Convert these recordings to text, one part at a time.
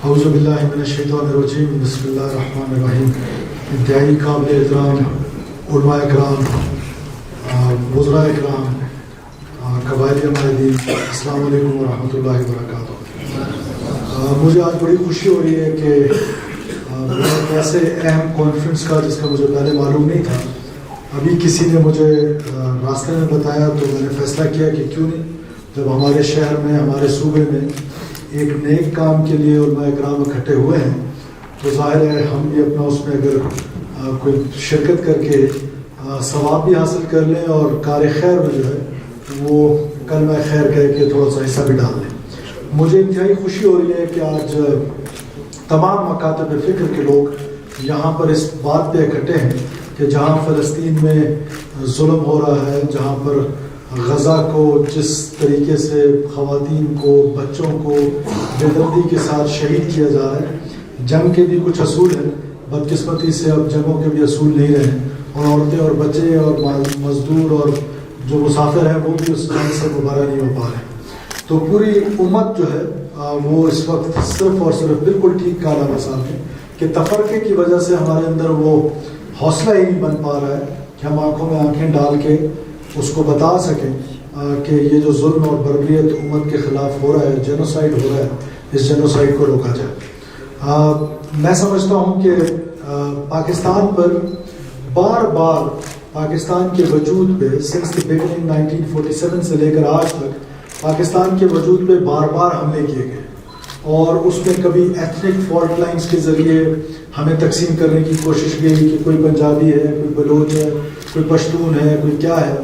اعوذ باللہ من الشیطان الرجیم، بسم اللہ الرحمن الرحیم۔ انتہائی قابل احترام علماء اکرام، وزراء اکرام، قبائلی عمائدین، السلام علیکم ورحمۃ اللہ وبرکاتہ۔ مجھے آج بڑی خوشی ہو رہی ہے کہ ایسے اہم کانفرنس کا جس کا مجھے پہلے معلوم نہیں تھا، ابھی کسی نے مجھے راستے میں بتایا تو میں نے فیصلہ کیا کہ کیوں نہیں، جب ہمارے شہر میں، ہمارے صوبے میں ایک نیک کام کے لیے علماء اکرام اکٹھے ہوئے ہیں تو ظاہر ہے ہم بھی اپنا اس میں اگر کوئی شرکت کر کے ثواب بھی حاصل کر لیں اور کار خیر میں جو ہے وہ کلمہ خیر کہہ کے تھوڑا سا حصہ بھی ڈال لیں۔ مجھے انتہائی خوشی ہو رہی ہے کہ آج تمام مکاتب فکر کے لوگ یہاں پر اس بات پہ اکٹھے ہیں کہ جہاں فلسطین میں ظلم ہو رہا ہے، جہاں پر غزہ کو جس طریقے سے خواتین کو، بچوں کو بے دردی کے ساتھ شہید کیا جا رہا ہے، جنگ کے بھی کچھ اصول ہیں، بدقسمتی سے اب جنگوں کے بھی اصول نہیں رہے اور عورتیں اور بچے اور مزدور اور جو مسافر ہیں وہ بھی اس جنگ سے مبارہ نہیں ہو پا رہے۔ تو پوری امت جو ہے وہ اس وقت صرف اور صرف بالکل ٹھیک کالا مثال ہے کہ تفرقے کی وجہ سے ہمارے اندر وہ حوصلہ ہی نہیں بن پا رہا ہے کہ ہم آنکھوں میں آنکھیں ڈال کے اس کو بتا سکیں کہ یہ جو ظلم اور بربریت امت کے خلاف ہو رہا ہے، جینوسائیڈ ہو رہا ہے، اس جینوسائیڈ کو روکا جائے۔ میں سمجھتا ہوں کہ پاکستان پر بار بار پاکستان کے وجود پہ سنس دی بگننگ 1947 سے لے کر آج تک پاکستان کے وجود پہ بار بار حملے کیے گئے اور اس میں کبھی ایتھنک فالٹ لائنز کے ذریعے ہمیں تقسیم کرنے کی کوشش کی کہ کوئی پنجابی ہے، کوئی بلوچ ہے، کوئی پشتون ہے، کوئی کیا ہے،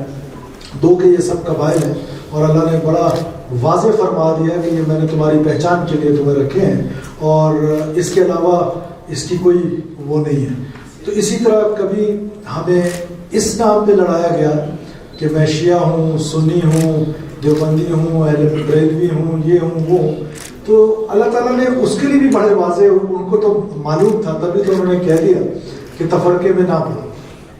دو کہ یہ سب قبائل ہیں اور اللہ نے بڑا واضح فرما دیا کہ یہ میں نے تمہاری پہچان کے لیے تمہیں رکھے ہیں اور اس کے علاوہ اس کی کوئی وہ نہیں ہے۔ تو اسی طرح کبھی ہمیں اس نام پہ لڑایا گیا کہ میں شیعہ ہوں، سنی ہوں، دیوبندی ہوں، اہل بریلوی ہوں، یہ ہوں، وہ ہوں۔ تو اللہ تعالیٰ نے اس کے لیے بھی بڑے واضح، ان کو تو معلوم تھا، تبھی تو انہوں نے کہہ دیا کہ تفرقے میں نہ پڑو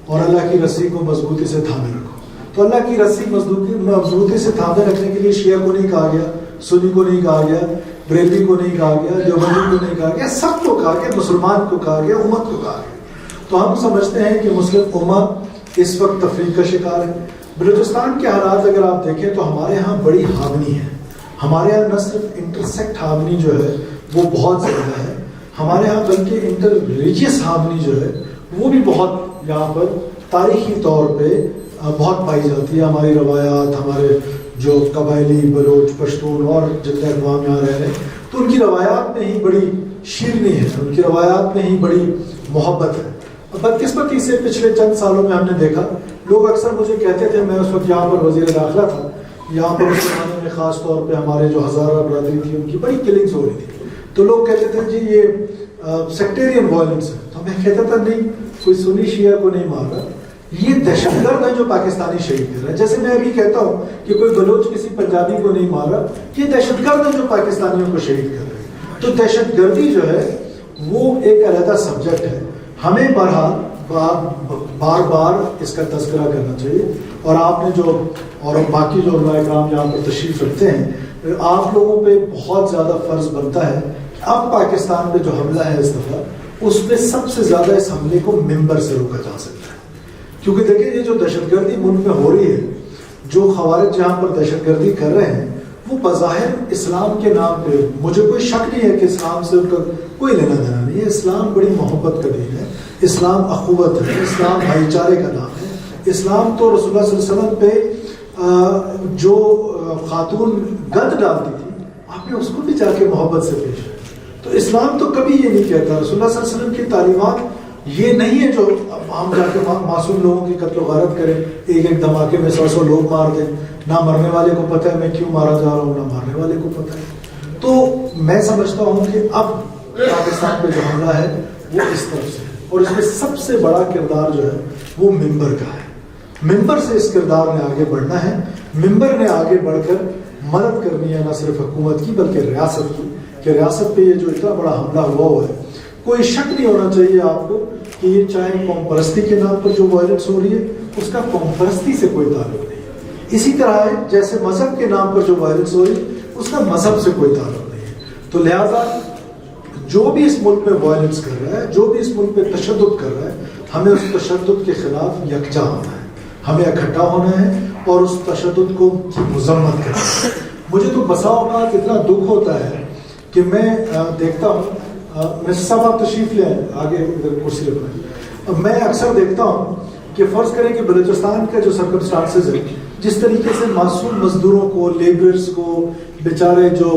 اور اللہ کی رسی کو مضبوطی سے تھامے رکھو۔ تو اللہ کی رسی مضبوطی سے تھامے رکھنے کے لیے شیعہ کو نہیں کہا گیا، سنی کو نہیں کہا گیا، بریلوی کو نہیں کہا گیا، دیوبندی کو نہیں کہا گیا، سب کو کہا گیا، مسلمان کو کہا گیا، امت کو کہا گیا۔ تو ہم سمجھتے ہیں کہ مسلم امت اس وقت تفریق کا شکار ہے۔ بلوچستان کے حالات اگر آپ دیکھیں تو ہمارے ہاں بڑی ہارمنی ہے، ہمارے ہاں نہ صرف انٹرسیکٹ ہارمنی جو ہے وہ بہت زیادہ ہے، ہمارے ہاں بلکہ انٹر ریلیجیس ہارمنی جو ہے وہ بھی بہت یہاں پر تاریخی طور پہ بہت پائی جاتی ہے۔ ہماری روایات، ہمارے جو قبائلی بلوچ، پشتون اور جتنے اقوام یہاں رہ رہے ہیں تو ان کی روایات میں ہی بڑی شیرنی ہے، ان کی روایات میں ہی بڑی محبت ہے۔ بدقسمتی سے پچھلے چند سالوں میں ہم نے دیکھا، لوگ اکثر مجھے کہتے تھے، میں اس وقت یہاں پر وزیر داخلہ تھا، یہاں پر اس زمانے میں خاص طور پہ ہمارے جو ہزارہ برادری تھی ان کی بڑی کلنگز ہو رہی تھی، تو لوگ کہتے تھے جی یہ سیکٹیرین وائلنس ہے۔ تو میں کہتا تھا نہیں، کوئی سنی شیعہ کو نہیں مار رہا، یہ دہشت گرد ہے جو پاکستانی شہید کر رہا ہے۔ جیسے میں ابھی کہتا ہوں کہ کوئی بلوچ کسی پنجابی کو نہیں مار رہا، یہ دہشت گرد ہے جو پاکستانیوں کو شہید کر رہا ہے۔ تو دہشت گردی جو ہے وہ ایک علیحدہ سبجیکٹ ہے، ہمیں بہرحال بار بار اس کا تذکرہ کرنا چاہیے۔ اور آپ نے جو، اور باقی جو علماء کرام یہاں پر تشریف رکھتے ہیں، آپ لوگوں پہ بہت زیادہ فرض بنتا ہے کہ اب پاکستان پہ جو حملہ ہے اس دفعہ، اس پہ سب سے زیادہ اس حملے کو ممبر سے روکا جا سکتا ہے۔ کیونکہ دیکھیں یہ جو دہشت گردی ملک میں ہو رہی ہے، جو خوارج جہاں پر دہشت گردی کر رہے ہیں وہ بظاہر اسلام کے نام پہ، مجھے کوئی شک نہیں ہے کہ اسلام سے ان کا کوئی لینا دینا نہیں ہے، اسلام بڑی محبت کا دین ہے، اسلام اخوت ہے، اسلام بھائی چارے کا نام ہے۔ اسلام تو رسول اللہ صلی اللہ علیہ وسلم پہ جو خاتون گند ڈالتی تھی، آپ نے اس کو بھی جا کے محبت سے پیش ہے۔ تو اسلام تو کبھی یہ نہیں کہتا، رسول اللہ صلی اللہ علیہ وسلم کی تعلیمات یہ نہیں ہے جو ہم جا کے معصوم لوگوں کی قتل و غارت کریں، ایک ایک دھماکے میں 100 لوگ مار دیں، نہ مرنے والے کو پتہ ہے میں کیوں مارا جا رہا ہوں، نہ مارنے والے کو پتہ ہے۔ تو میں سمجھتا ہوں کہ اب پاکستان پہ جو حملہ ہے وہ اس طرف سے، اور اس میں سب سے بڑا کردار جو ہے وہ ممبر کا ہے۔ ممبر سے اس کردار نے آگے بڑھنا ہے، ممبر نے آگے بڑھ کر مدد کرنی ہے، نہ صرف حکومت کی بلکہ ریاست کی، کہ ریاست پہ یہ جو اتنا بڑا حملہ ہوا ہے، کوئی شک نہیں ہونا چاہیے آپ کو کہ یہ چاہے قوم پرستی کے نام پر جو وائلنس ہو رہی ہے اس کا قوم پرستی سے کوئی تعلق نہیں ہے، اسی طرح ہے جیسے مذہب کے نام پر جو وائلنس ہو رہی ہے اس کا مذہب سے کوئی تعلق نہیں ہے۔ تو لہذا جو بھی اس ملک میں وائلنس کر رہا ہے، جو بھی اس ملک میں تشدد کر رہا ہے، ہمیں اس تشدد کے خلاف یکجا ہونا ہے، ہمیں اکٹھا ہونا ہے اور اس تشدد کو کی مذمت کرنا ہے۔ مجھے تو بسا اوقات اتنا دکھ ہوتا ہے کہ میں دیکھتا ہوں، میں صاحب آپ تشریف لیں آگے ادھر کرسی رکھنا، میں اکثر دیکھتا ہوں کہ فرض کریں کہ بلوچستان کا جو سرکمسٹانسز ہے، جس طریقے سے معصوم مزدوروں کو، لیبرز کو، بیچارے جو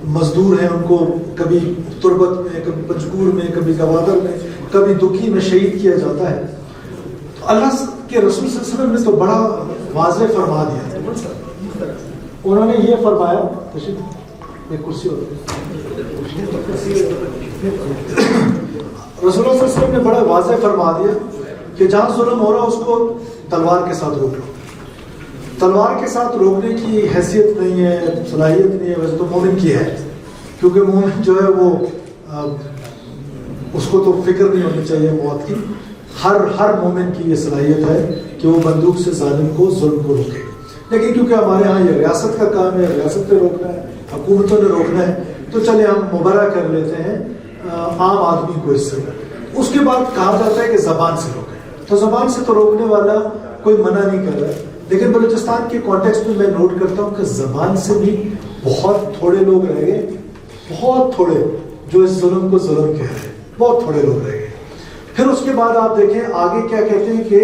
مزدور ہیں ان کو کبھی تربت میں، کبھی پنجگور میں، کبھی گوادر میں، کبھی دکھی میں شہید کیا جاتا ہے، تو اللہ کے رسول صلی اللہ علیہ وسلم نے تو بڑا واضح فرما دیا۔ انہوں نے یہ فرمایا، ایک کرسی ہوتی رسول اللہ صلی اللہ علیہ وسلم نے بڑا واضح فرما دیا کہ جہاں ظلم ہو رہا اس کو تلوار کے ساتھ روک لو۔ تلوار کے ساتھ روکنے کی حیثیت نہیں ہے، صلاحیت نہیں ہے، ویسے تو مومن کی ہے، کیونکہ مومن جو ہے وہ اس کو تو فکر نہیں ہونی چاہیے موت کی۔ ہر مومن کی یہ صلاحیت ہے کہ وہ بندوق سے ظالم کو، ظلم کو روکے، لیکن کیونکہ ہمارے ہاں یہ ریاست کا کام ہے، ریاست پہ روکنا ہے، حکومتوں نے روکنا ہے، تو چلے ہم مبرہ کر لیتے ہیں عام آدمی کو اس سے۔ اس کے بعد کہا جاتا ہے کہ زبان سے روکیں، تو زبان سے تو روکنے والا کوئی منع نہیں کر رہا ہے، لیکن بلوچستان کے کانٹیکسٹ میں نوٹ کرتا ہوں کہ زبان سے بھی بہت تھوڑے لوگ رہ گئے، بہت تھوڑے جو اس ظلم کو ظلم کہہ رہے ہیں، بہت تھوڑے لوگ رہ گئے۔ پھر اس کے بعد آپ دیکھیں آگے کیا کہتے ہیں کہ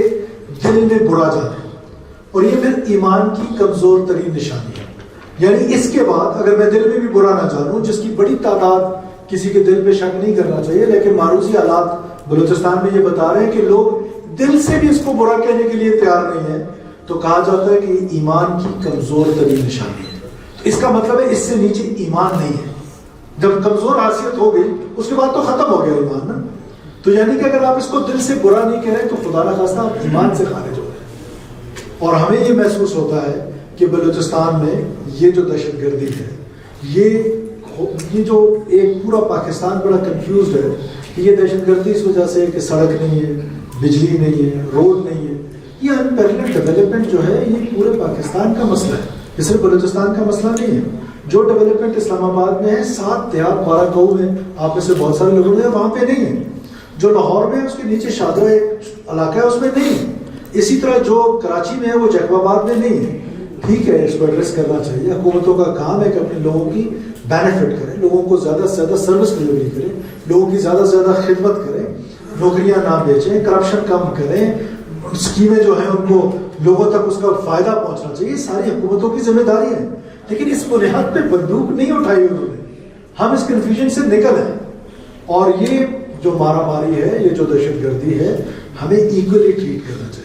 دل میں برا جانا، اور یہ پھر ایمان کی کمزور ترین نشانی ہے۔ یعنی اس کے بعد اگر میں دل میں بھی برا نہ جانوں، جس کی بڑی تعداد، کسی کے دل پہ شک نہیں کرنا چاہیے، لیکن معروضی حالات بلوچستان میں یہ بتا رہے ہیں کہ لوگ دل سے بھی اس کو برا کہنے کے لیے تیار نہیں ہیں، تو کہا جاتا ہے کہ ایمان کی کمزور ترین نشانی ہے۔ اس کا مطلب ہے اس سے نیچے ایمان نہیں ہے۔ جب کمزور حیثیت ہو گئی اس کے بعد تو ختم ہو گیا ایمان نا۔ تو یعنی کہ اگر آپ اس کو دل سے برا نہیں کہہ رہے تو خدا نخواستہ آپ ایمان سے خارج ہو گئے۔ اور ہمیں یہ محسوس ہوتا ہے کہ بلوچستان میں یہ جو دہشت گردی ہے، یہ جو ایک پورا پاکستان بڑا کنفیوزڈ ہے کہ یہ دہشت گردی اس وجہ سے کہ سڑک نہیں ہے، بجلی نہیں ہے، روڈ نہیں ہے، یہ انپیرلڈ ڈیولپمنٹ جو ہے یہ پورے پاکستان کا مسئلہ ہے، یہ صرف بلوچستان کا مسئلہ نہیں ہے۔ جو ڈیولپمنٹ اسلام آباد میں ہے، 7 دیہات 12 گاؤں میں، آپ میں سے بہت سارے لوگوں نے وہاں پہ نہیں ہے۔ جو لاہور میں ہے اس کے نیچے شاہدرہ علاقہ ہے اس میں نہیں ہے، اسی طرح جو کراچی میں ہے وہ جیکب آباد میں نہیں ہے۔ ٹھیک ہے، اس کو ایڈریس کرنا چاہیے، حکومتوں کا کام ہے کہ اپنے لوگوں کی بینیفٹ کریں، لوگوں کو زیادہ سے زیادہ سروس ڈلیوری کریں، لوگوں کی زیادہ سے زیادہ خدمت کریں، نوکریاں نہ بیچیں، کرپشن کم کریں، اسکیمیں جو ہیں ان کو لوگوں تک اس کا فائدہ پہنچنا چاہیے، ساری حکومتوں کی ذمہ داری ہے۔ لیکن اس بنیاد پہ بندوق نہیں اٹھائی انہوں نے، ہم اس کنفیوژن سے نکل ہیں، اور یہ جو مارا ماری ہے، یہ جو دہشت گردی ہے، ہمیں ایکولی ٹریٹ کرنا چاہیے۔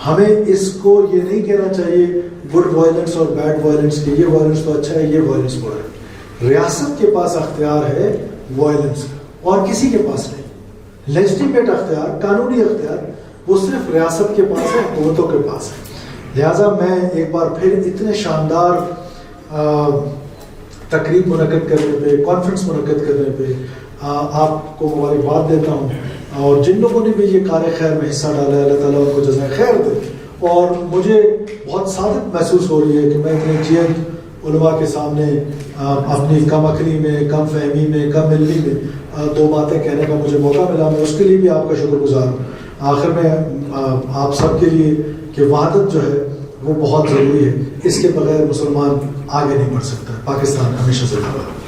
ہمیں اس کو یہ نہیں کہنا چاہیے گڈ وائلنس اور بیڈ وائلنس، کہ یہ وائلنس تو اچھا ہے، یہ وائلنس برا ہے۔ ریاست کے پاس اختیار ہے وائلنس اور کسی کے پاس نہیں۔ لیجسٹیمیٹ اختیار، قانونی اختیار وہ صرف ریاست کے پاس ہے، حکومتوں کے پاس ہے۔ لہٰذا میں ایک بار پھر اتنے شاندار تقریب منعقد کرنے پہ، کانفرنس منعقد کرنے پہ آپ کو مبارکباد دیتا ہوں، اور جن لوگوں نے بھی یہ کار خیر میں حصہ ڈالا ہے، اللہ تعالیٰ ان کو جزائے خیر دے۔ اور مجھے بہت صادق محسوس ہو رہی ہے کہ میں اتنے جینت علماء کے سامنے اپنی کم عقلی میں، کم فہمی میں، کم علمی میں 2 باتیں کہنے کا مجھے موقع ملا۔ میں اس کے لیے بھی آپ کا شکر گزار ہوں۔ آخر میں آپ سب کے لیے کہ وحدت جو ہے وہ بہت ضروری ہے، اس کے بغیر مسلمان آگے نہیں بڑھ سکتا۔ پاکستان ہمیشہ زندہ باد۔